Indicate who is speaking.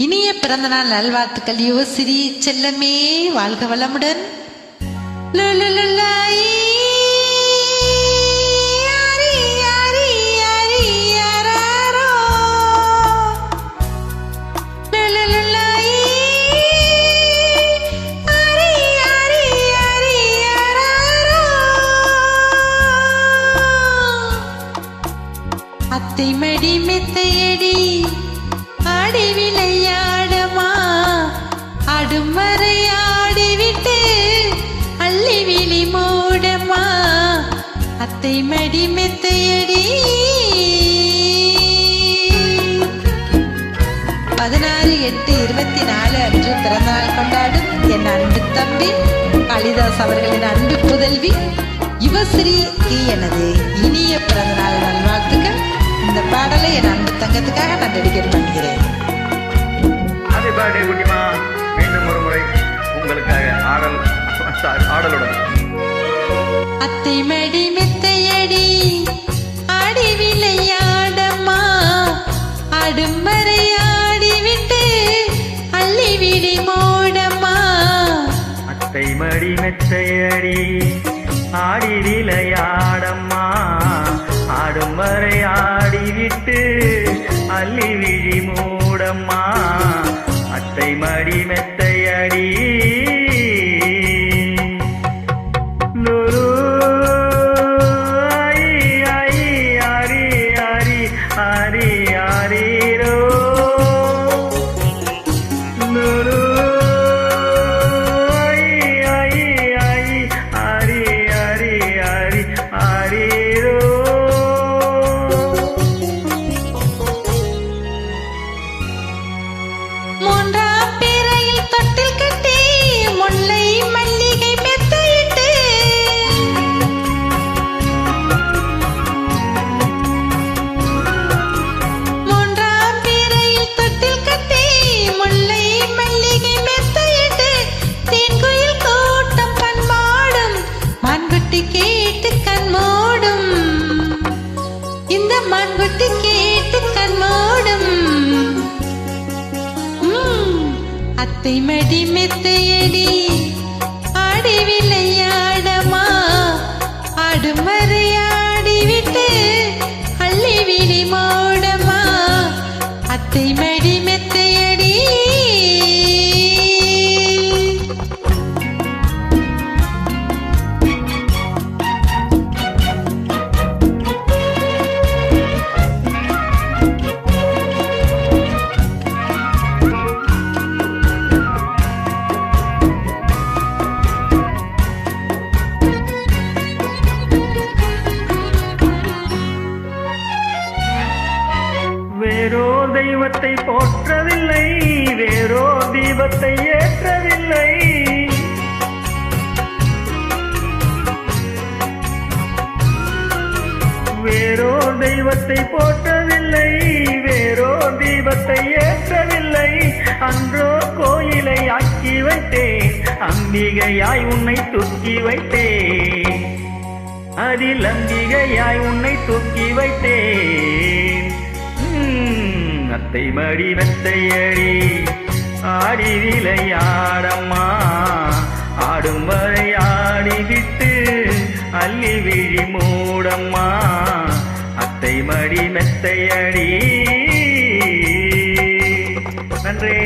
Speaker 1: இனிய பிறந்தநாள் நல்வாழ்த்துக்கள் யுவஸ்ரீ செல்லமே, வாழ்க வளமுடன். அத்தை மடி மெத்தையடி ஆடி விளையாடமா, அடுமறை ஆடிவிட்டு அள்ளி விழி மூடமா. அத்தை மடி மெத்தையடி 16/8/24 அன்று பிறந்தநாள் கொண்டாடும் என் அன்பு தம்பி காளிதாஸ் அவர்களின் அன்பு புதல்வி யுவஸ்ரீக்கு எனது இனிய பிறந்தநாள் நல்வாழ்த்துக்கள். இந்த பாடலை என் அன்பு தங்கத்துக்காக நான் டெடிகேட் பண்ணுகிறேன்.
Speaker 2: மீண்டும் ஒரு முறை உங்களுக்காக ஆடலுடன்.
Speaker 1: அத்தை மடி மெத்தையடி ஆடி விளையாடம்மா, அடுமறை ஆடிவிட்டு அள்ளி விழி மூடம்மா.
Speaker 2: அத்தை மடி மெத்தையடி ஆடி விளையாடம்மா, ஆடுமறை ஆடிவிட்டு அள்ளி விழி மூடம்மா. அத்தை மடி மெத்தையடி
Speaker 1: கேட்டு கண் மூடும், இந்த மான்குட்டி கேட்டு கண் மூடும். அத்தை மடி மெத்தையடி ஆடி விளையாடமா, ஆடுமறை ஆடிவிட்டு அள்ளி விழி மூடமா. அத்தை மடி மெத்தையடி
Speaker 2: வேறோ தெய்வத்தை போற்றவில்லை, வேறோ தீபத்தை ஏற்றவில்லை. வேறோ தெய்வத்தை போற்றவில்லை, வேறோ தீபத்தை ஏற்றவில்லை. அன்றோ கோயிலை ஆக்கி வைத்தேன், அம்பிகையாய் உன்னை தூக்கி வைத்தேன். அதில் அம்பிகையாய் உன்னை தூக்கி வைத்தேன். அத்தை மடி மெத்தையடி ஆடி விளையாடம்மா, ஆடும் வரை ஆடிவிட்டு அள்ளி விழி மூடம்மா. அத்தை மடி மெத்தையடி. நன்றி.